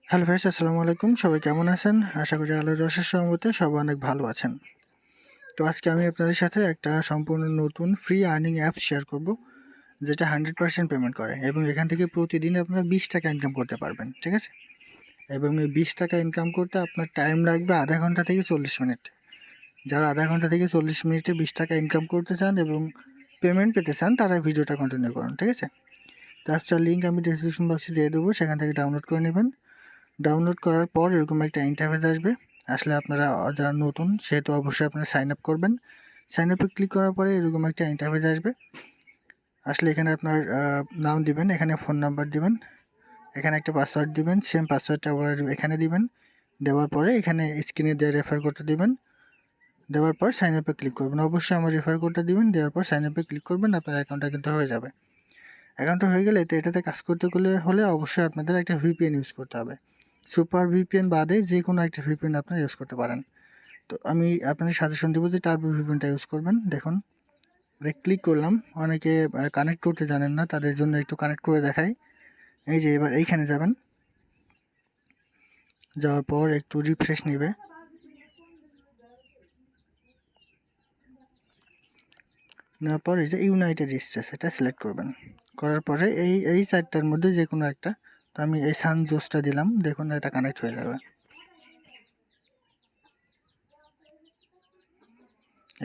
Hello vice, আসসালামু আলাইকুম। সবাই কেমন আছেন? আশা করি আল্লাহর অশেষ রহমতে সবাই অনেক ভালো আছেন। তো আজকে আমি আপনাদের সাথে একটা সম্পূর্ণ নতুন ফ্রি আর্নিং অ্যাপ শেয়ার করব, যেটা 100% পেমেন্ট করে এবং এখান থেকে প্রতিদিন আপনারা 20 টাকা ইনকাম করতে পারবেন। ঠিক আছে? এবং এই 20 টাকা ইনকাম করতে আপনার টাইম লাগবে আধা ঘন্টা থেকে 40 মিনিট। যারা আধা ঘন্টা থেকে 40 মিনিটে 20 টাকা ইনকাম করতে চান এবং পেমেন্ট পেতে চান, তারা ভিডিওটা কন্টিনিউ করুন। ঠিক আছে? তো অ্যাপসটার লিঙ্ক আমি ডিসক্রিপশন বক্সে দিয়ে দেবো, সেখান থেকে ডাউনলোড করে নেবেন। ডাউনলোড করার পর এরকম একটা ইন্টারফেস আসবে। আসলে আপনারা যারা নতুন, সেহেতু অবশ্যই আপনারা সাইন আপ করবেন। সাইন আপে ক্লিক করার পরে এরকম একটা ইন্টারফেস আসবে। আসলে এখানে আপনার নাম দিবেন, এখানে ফোন নাম্বার দিবেন, এখানে একটা পাসওয়ার্ড দিবেন, সেম পাসওয়ার্ডটা আবার এখানে দিবেন। দেওয়ার পরে এখানে স্ক্রিনে দিয়ে রেফার কোডটা দিবেন। দেওয়ার পর সাইন আপে ক্লিক করবেন। অবশ্যই আমার রেফার কোডটা দিবেন। দেওয়ার পর সাইন আপে ক্লিক করবেন, আপনার অ্যাকাউন্টটা কিন্তু হয়ে যাবে। অ্যাকাউন্টটা হয়ে গেলে এটাতে কাজ করতে হলে অবশ্যই আপনাদের একটা ভিপিএন ইউজ করতে হবে। সুপার ভিপিএন বাদে যে কোনো একটা ভিপিএন আপনারা ইউজ করতে পারেন। তো আমি আপনাদের সাজেশন দেবো যে টার্বো ভিপিএনটা ইউজ করবেন। দেখুন, ক্লিক করলাম। অনেকে কানেক্ট করতে জানেন না, তাদের জন্য একটু কানেক্ট করে দেখাই। এই যে এবার এইখানে যাবেন, যাওয়ার পর একটু রিফ্রেশ নেবে। নেওয়ার পর এই যে ইউনাইটেড স্টেটস, এটা সিলেক্ট করবেন। করার পরে এই চারটার মধ্যে যে কোনো একটা, তো আমি এই সান জোসটা দিলাম। দেখুন, এটা কানেক্ট হয়ে যাবে।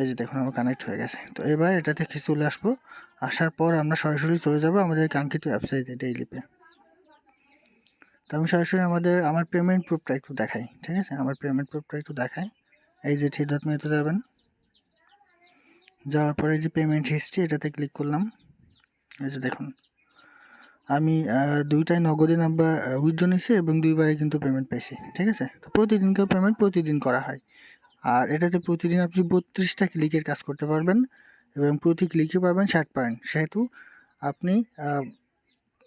এই যে দেখুন, আমার কানেক্ট হয়ে গেছে। তো এবার এটা থেকে চলে আসবো। আসার পর আমরা সরাসরি চলে যাব আমাদের কাঙ্ক্ষিত ওয়েবসাইটে, ডেইলি পে। তো আমি সরাসরি আমার পেমেন্ট প্রুফটা একটু দেখাই। ঠিক আছে? আমার পেমেন্ট প্রুফটা একটু দেখাই। এই যে থ্রি ডট মেনুতে যাবেন। যাওয়ার পরে যে পেমেন্ট হিস্ট্রি, এটাতে ক্লিক করলাম। এই যে দেখুন, আমি দুইটাই নগদে নাম্বার উইথড্র নিছি এবং দুইবারই কিন্তু পেমেন্ট পেয়েছি। ঠিক আছে? তো প্রতিদিনকার পেমেন্ট প্রতিদিন করা হয়। আর এটাতে প্রতিদিন আপনি 32টা ক্লিকের কাজ করতে পারবেন এবং প্রতি ক্লিকে পাবেন 60 পয়েন্ট। সেহেতু আপনি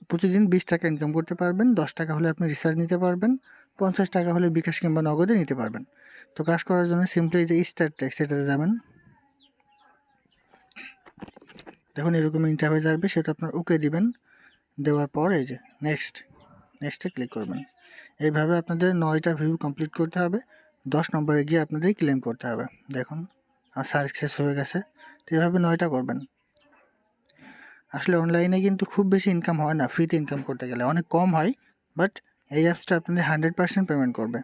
প্রতিদিন 20 টাকা ইনকাম করতে পারবেন। 10 টাকা হলে আপনি রিচার্জ নিতে পারবেন, 50 টাকা হলে বিকাশ কিংবা নগদে নিতে পারবেন। তো কাজ করার জন্য সিম্পলি এই যে স্টার ট্যাক্স, এটাতে যাবেন। দেখুন, এরকম ইন্টারফেস আসবে, সেটা আপনার ওকে দিবেন। দেওয়ার পর এই যে নেক্সটে ক্লিক করবেন। এইভাবে আপনাদের 9টা ভিউ কমপ্লিট করতে হবে। 10 নম্বরে গিয়ে আপনাদের ক্লেম করতে হবে। দেখুন, আর সাকসেস হয়ে গেছে। তো এভাবে 9টা করবেন। আসলে অনলাইনে কিন্তু খুব বেশি ইনকাম হয় না, ফ্রিতে ইনকাম করতে গেলে অনেক কম হয়। বাট এই অ্যাপসটা আপনাদের 100% পেমেন্ট করবে।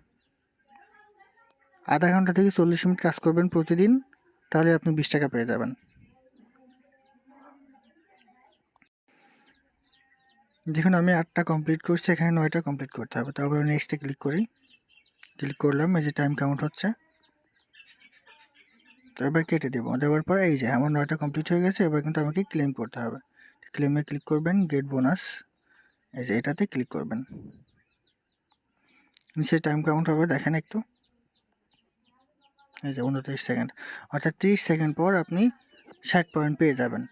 আধা ঘন্টা থেকে 40 মিনিট কাজ করবেন প্রতিদিন, তাহলে আপনি 20 টাকা পেয়ে যাবেন। দেখুন, আমি 8টা কমপ্লিট করছি, এখানে 9টা কমপ্লিট করতে হবে। তো আবার নেক্সটে ক্লিক করি। ক্লিক করলাম, এই যে টাইম কাউন্ট হচ্ছে। তো এবার কেটে দেবো। দেওয়ার পর এই যে আমার 9টা কমপ্লিট হয়ে গেছে। এবার কিন্তু আমাকে ক্লেম করতে হবে। ক্লেমে ক্লিক করবেন, গেট বোনাস, এই যে এটাতে ক্লিক করবেন। নিচে টাইম কাউন্ট হবে, দেখেন একটু। এই যে 29 সেকেন্ড, অর্থাৎ 30 সেকেন্ড পর আপনি 60 পয়েন্ট পেয়ে যাবেন।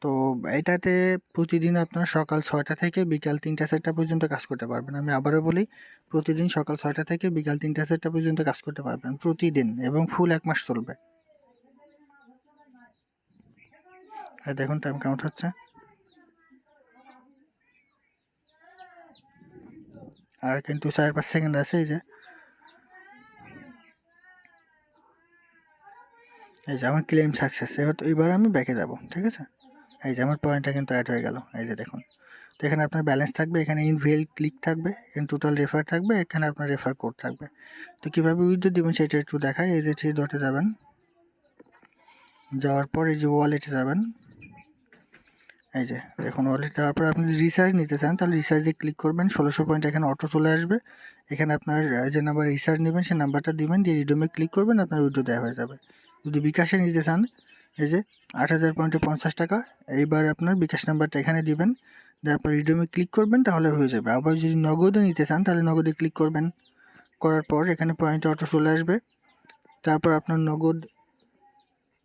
তো এটাতে প্রতিদিন আপনার সকাল 6টা থেকে বিকাল 3টা-4টা পর্যন্ত কাজ করতে পারবেন। আমি আবারও বলি, প্রতিদিন সকাল 6টা থেকে বিকাল 3টা-4টা পর্যন্ত কাজ করতে পারবেন প্রতিদিন, এবং ফুল 1 মাস চলবে। দেখুন, টাইম কাউন্ট হচ্ছে। আর কিন্তু 4-5 সেকেন্ড আছে। এই যে আমার ক্লেম সাকসেস। এবার আমি ব্যাকে যাব। ঠিক আছে? এই যে আমার পয়েন্টটা কিন্তু অ্যাড হয়ে গেল। এই যে দেখুন, তো এখানে আপনার ব্যালেন্স থাকবে, এখানে ইনভেল ক্লিক থাকবে, এখানে টোটাল রেফার থাকবে, এখানে আপনার রেফার কোড থাকবে। তো কীভাবে উইথড্র দিবেন সেটা একটু দেখাই। এই যে থ্রি ডটে যাবেন। যাওয়ার পর এই যে ওয়ালেটে যাবেন। এই যে দেখুন, ওয়ালেটে যাওয়ার পর আপনি যদি রিচার্জ নিতে চান, তাহলে রিচার্জে ক্লিক করবেন। 1600 পয়েন্ট এখানে অটো চলে আসবে। এখানে আপনার যে নাম্বার রিচার্জ নেবেন সেই নাম্বারটা দিবেন, দিয়ে রিডোমে ক্লিক করবেন, আপনার উইথড্র দেওয়া হয়ে যাবে। যদি বিকাশে নিতে চান, এই যে 8000 পয়েন্টে 50 টাকা। এইবার আপনার বিকাশ নাম্বারটা এখানে দিবেন, তারপর রিডোমে ক্লিক করবেন, তাহলে হয়ে যাবে। আবার যদি নগদে নিতে চান, তাহলে নগদে ক্লিক করবেন। করার পর এখানে পয়েন্ট অটো চলে আসবে। তারপর আপনার নগদ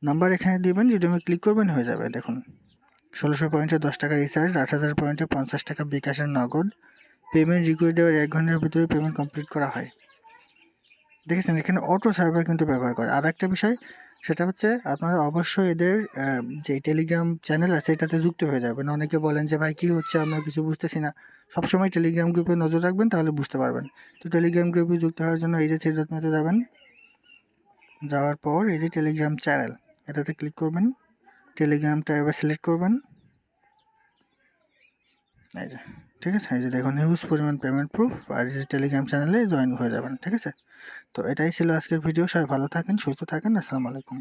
নাম্বার এখানে দিবেন, রিডোমে ক্লিক করবেন, হয়ে যাবে। দেখুন, 1600 পয়েন্টে 10 টাকা রিচার্জ, 8000 পয়েন্টে 50 টাকা বিকাশের নগদ। পেমেন্ট রিকোয়েস্ট দেওয়ার 1 ঘন্টার ভিতরে পেমেন্ট কমপ্লিট করা হয়। দেখেছেন, এখানে অটো সার্ভার কিন্তু ব্যবহার করে। আর একটা বিষয়, সেটা হচ্ছে আপনারা অবশ্যই এদের যে টেলিগ্রাম চ্যানেল আছে এটাতে যুক্ত হয়ে যাবেন। অনেকে বলেন যে ভাই কী হচ্ছে, আমরা কিছু বুঝতেছি না। সবসময় টেলিগ্রাম গ্রুপে নজর রাখবেন, তাহলে বুঝতে পারবেন। তো টেলিগ্রাম গ্রুপে যুক্ত হওয়ার জন্য এই যে থ্রি ডট মেনুতে যাবেন, যাওয়ার পর এই যে টেলিগ্রাম চ্যানেল এটাতে ক্লিক করবেন, টেলিগ্রামটা এবার সিলেক্ট করবেন, এই যে ঠিক আছে। এই যে দেখুন হিউজ পরিমাণ পেমেন্ট প্রুফ, আর এই যে টেলিগ্রাম চ্যানেলে জয়েন হয়ে যাবেন, ঠিক আছে। তো এটাই ছিল আজকের ভিডিও। সবাই ভালো থাকেন, সুস্থ থাকেন, আসসালামু আলাইকুম।